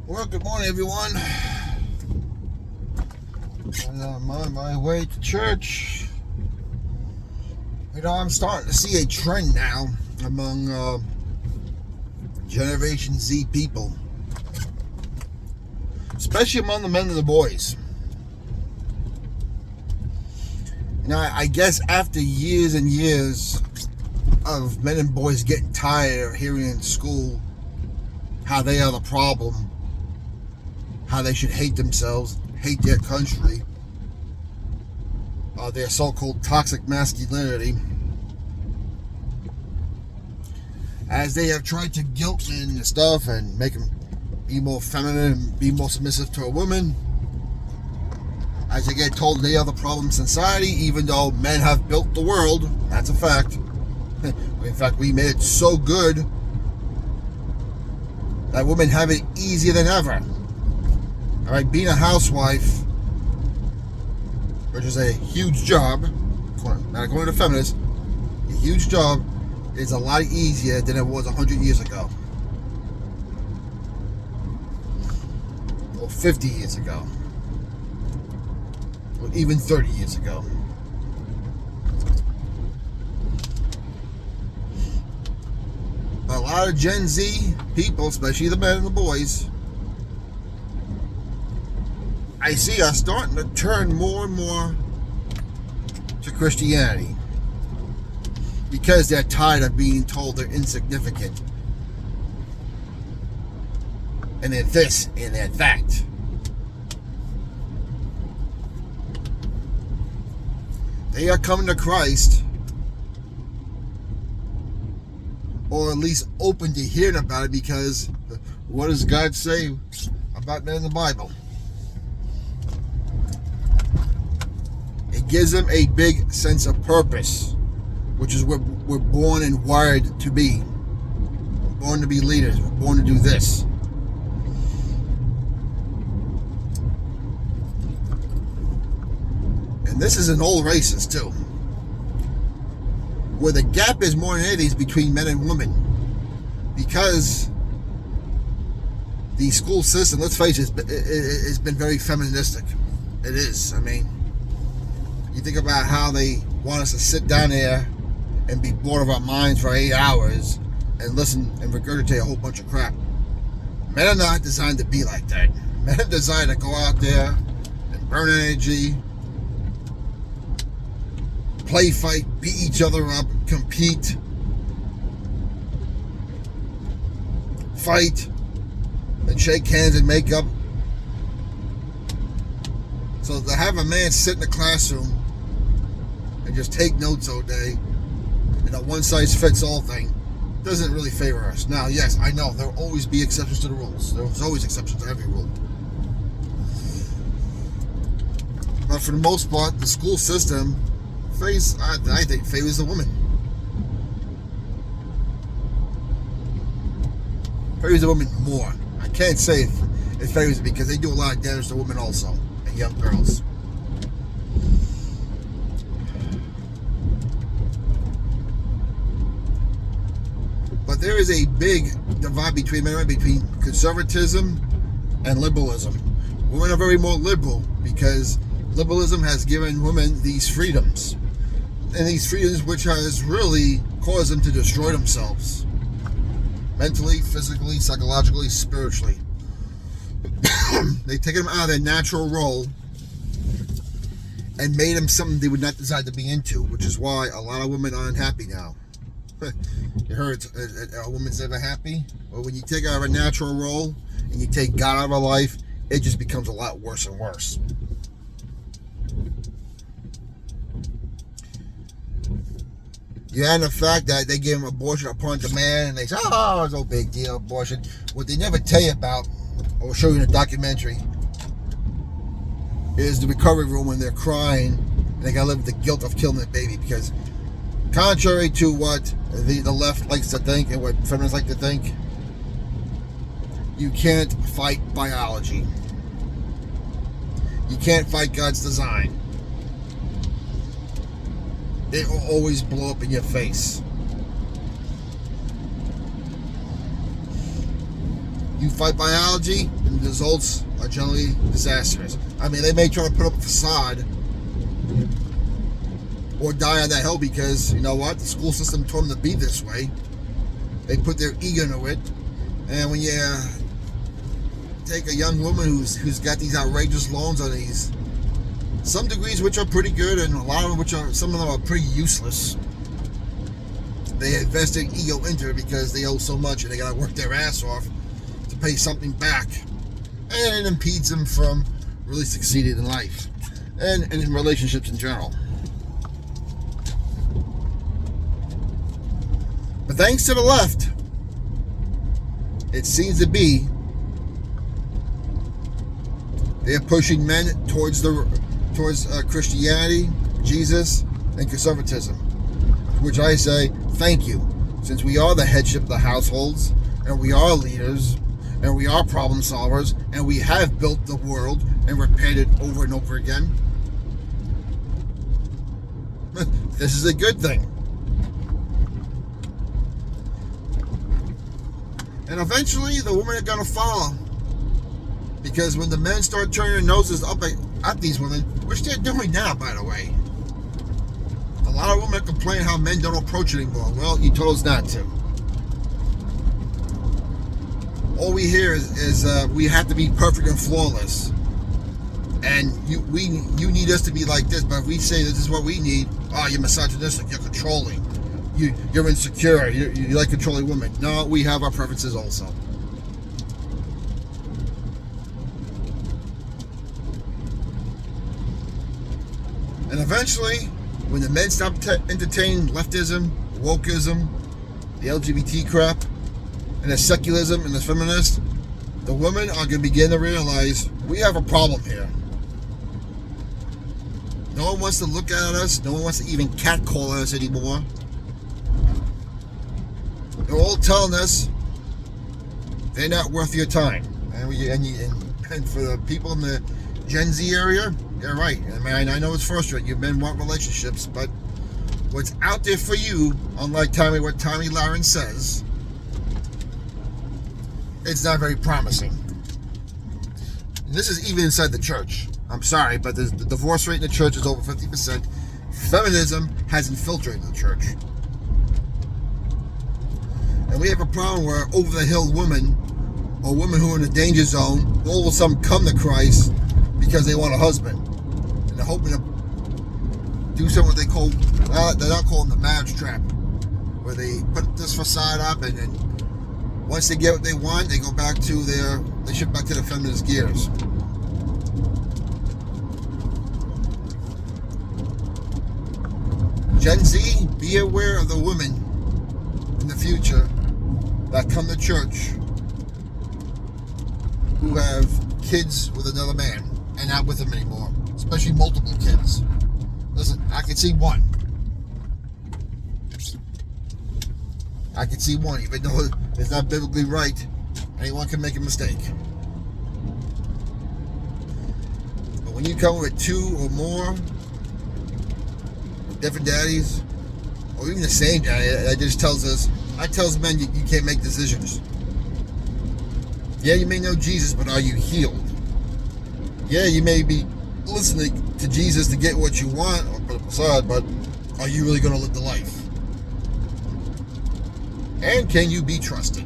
Well, good morning, everyone. And I'm on my way to church. I'm starting to see a trend now among Generation Z people, especially among the men and the boys. I guess after years and years of men and boys getting tired of hearing in school how they are the problem, how they should hate themselves, hate their country, their so-called toxic masculinity, as they have tried to guilt men and stuff and make them be more feminine and be more submissive to a woman, as they get told they are the problem in society, even though men have built the world. That's a fact. In fact, we made it so good that women have it easier than ever. All right, being a housewife, which is a huge job, not according to feminists, a huge job, is a lot easier than it was 100 years ago. Or 50 years ago. Or even 30 years ago. A lot of Gen Z people, especially the men and the boys, I see are starting to turn more and more to Christianity because they're tired of being told they're insignificant and they're this and they're that. They are coming to Christ, or at least open to hearing about it, because what does God say about men in the Bible? It gives them a big sense of purpose, which is what we're born and wired to be. We're born to be leaders. We're born to do this. And this is an old racist too, where the gap is more than anything is between men and women, because the school system, let's face it, it's been very feministic. It is. I mean, you think about how they want us to sit down there and be bored of our minds for 8 hours and listen and regurgitate a whole bunch of crap. Men are not designed to be like that. Men are designed to go out there and burn energy, play fight, beat each other up, compete, fight, and shake hands and make up. So to have a man sit in the classroom and just take notes all day in a one-size-fits-all thing doesn't really favor us. Now, yes, I know there will always be exceptions to the rules. There's always exceptions to every rule. But for the most part, the school system, I think, favors the woman. Favors the woman more. I can't say it favors it, because they do a lot of damage to women also, and young girls. But there is a big divide between men and women, between conservatism and liberalism. Women are very more liberal because liberalism has given women these freedoms. And these freedoms which has really caused them to destroy themselves. Mentally, physically, psychologically, spiritually. They've taken them out of their natural role and made them something they would not decide to be into, which is why a lot of women are unhappy now. You heard a woman's never happy? Well, when you take out of a natural role and you take God out of her life, it just becomes a lot worse and worse. You add the fact that they give him abortion upon demand, and they say, oh, it's no big deal, abortion. What they never tell you about, or show you in a documentary, is the recovery room when they're crying, and they gotta live with the guilt of killing their baby, because contrary to what the left likes to think and what feminists like to think, you can't fight biology. You can't fight God's design. It will always blow up in your face. You fight biology, and the results are generally disastrous. I mean, they may try to put up a facade or die on that hill because, you know what, the school system told them to be this way. They put their ego into it. And when you take a young woman who's got these outrageous loans on these, some degrees which are pretty good and a lot of them some of them are pretty useless. They invest their ego into it because they owe so much and they gotta work their ass off to pay something back. And it impedes them from really succeeding in life and in relationships in general. But thanks to the left, it seems to be they're pushing men towards Christianity, Jesus, and conservatism. To which I say, thank you, since we are the headship of the households, and we are leaders, and we are problem solvers, and we have built the world and repaired it over and over again. This is a good thing. And eventually, the women are going to follow. Because when the men start turning their noses up at these women, which they're doing now, by the way. A lot of women complain how men don't approach anymore. Well, you told us not to. All we hear is we have to be perfect and flawless. And you need us to be like this, but if we say this is what we need, you're misogynistic, you're controlling. You're insecure. You like controlling women. No, we have our preferences also. And eventually, when the men stop entertaining leftism, wokeism, the LGBT crap, and the secularism and the feminists, the women are going to begin to realize we have a problem here. No one wants to look at us. No one wants to even catcall us anymore. They're all telling us they're not worth your time. And for the people in the Gen Z area, you're right. I mean, I know it's frustrating. You men want relationships, but what's out there for you, unlike what Tommy Lauren says, it's not very promising. And this is even inside the church. I'm sorry, but the divorce rate in the church is over 50%. Feminism has infiltrated the church. And we have a problem where over-the-hill women or women who are in the danger zone all of a sudden come to Christ because they want a husband. And they're hoping to do something they call, they're not calling the marriage trap, where they put this facade up and then once they get what they want, they go back to they shift back to the feminist gears. Gen Z, be aware of the women in the future that come to church who have kids with another man and not with him anymore, especially multiple kids. Listen, I can see one. I can see one, even though it's not biblically right. Anyone can make a mistake. But when you come with two or more different daddies, or even the same daddy, that just tells men you can't make decisions. Yeah, you may know Jesus, but are you healed? Yeah, you may be listening to Jesus to get what you want or put a facade, but are you really going to live the life? And can you be trusted?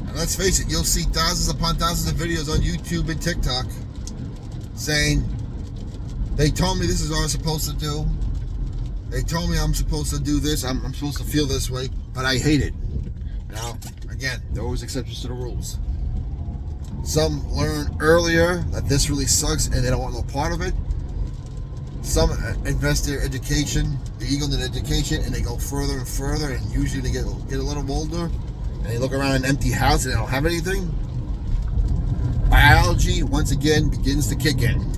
And let's face it, you'll see thousands upon thousands of videos on YouTube and TikTok saying, they told me this is what I'm supposed to do. They told me I'm supposed to do this. I'm supposed to feel this way, but I hate it. Now, again, there are always exceptions to the rules. Some learn earlier that this really sucks and they don't want no part of it. Some invest their education, their ego in their education, and they go further and further, and usually they get a little older and they look around an empty house and they don't have anything. Biology, once again, begins to kick in.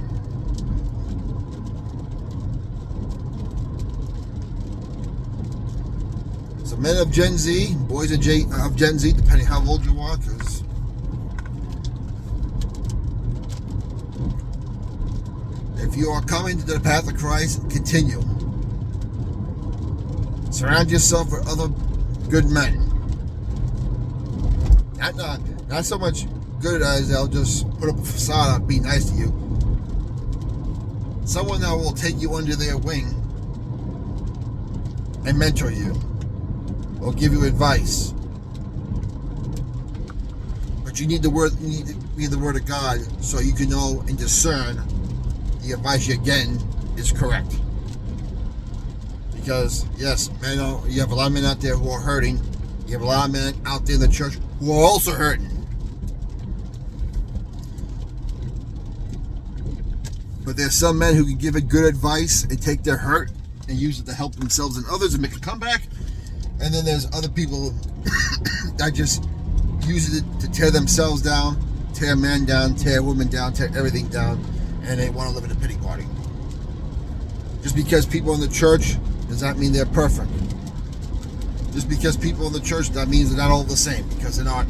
So men of Gen Z, boys of Gen Z, depending how old you are, because If you are coming to the path of Christ, continue. Surround yourself with other good men. Not so much good as they'll just put up a facade and be nice to you. Someone that will take you under their wing and mentor you, or give you advice. But you need to read the Word of God so you can know and discern the advice you're getting is correct. Because yes, you have a lot of men out there who are hurting. You have a lot of men out there in the church who are also hurting. But there's some men who can give it good advice and take their hurt and use it to help themselves and others and make a comeback. And then there's other people that just use it to tear themselves down, tear men down, tear women down, tear everything down, and they want to live in a pity party. Just because people in the church does not mean they're perfect. Just because people in the church, that means they're not all the same, because they're not.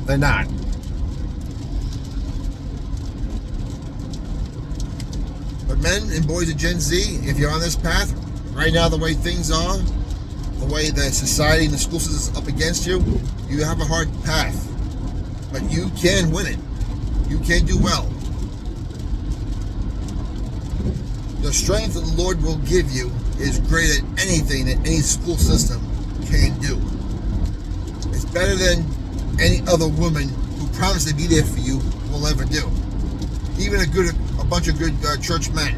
But men and boys of Gen Z, if you're on this path, right now the way things are, the way the society and the school system is up against you, you have a hard path. But you can win it. You can do well. The strength that the Lord will give you is greater than anything that any school system can do. It's better than any other woman who promised to be there for you will ever do. Even a bunch of good church men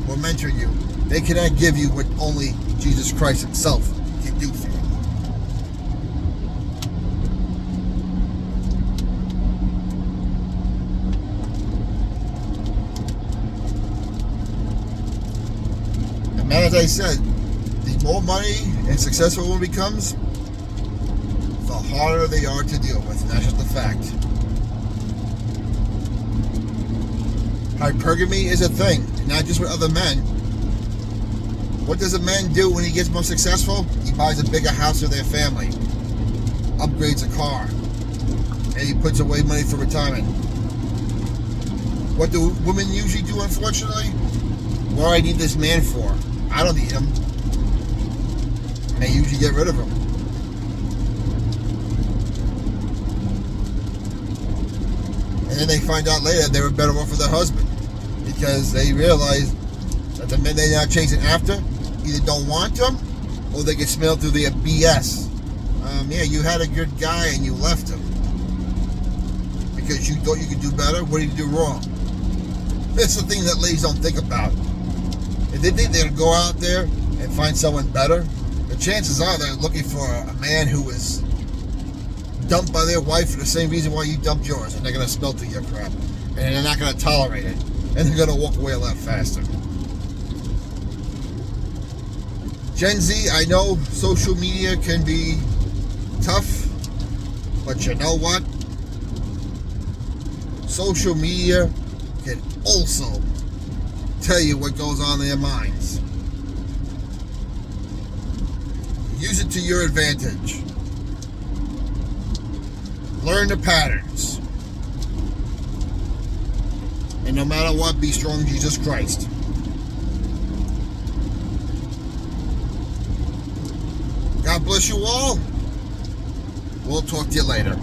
will mentor you. They cannot give you what only Jesus Christ himself can do for you. And man, as I said, the more money and successful one becomes, the harder they are to deal with. And that's just a fact. Hypergamy is a thing, not just with other men. What does a man do when he gets more successful? He buys a bigger house for their family, upgrades a car, and he puts away money for retirement. What do women usually do, unfortunately? What do I need this man for? I don't need him. And they usually get rid of him. And then they find out later they were better off with their husband, because they realize that the men they're now chasing after either don't want them or they get smelled through their BS. Yeah, you had a good guy and you left him because you thought you could do better. What did you do wrong? That's the thing that ladies don't think about. If they think they're going to go out there and find someone better, the chances are they're looking for a man who was dumped by their wife for the same reason why you dumped yours, and they're going to smell through your crap, and they're not going to tolerate it, and they're going to walk away a lot faster. Gen Z, I know social media can be tough, but you know what? Social media can also tell you what goes on in their minds. Use it to your advantage. Learn the patterns. And no matter what, be strong in Jesus Christ. God bless you all. We'll talk to you later.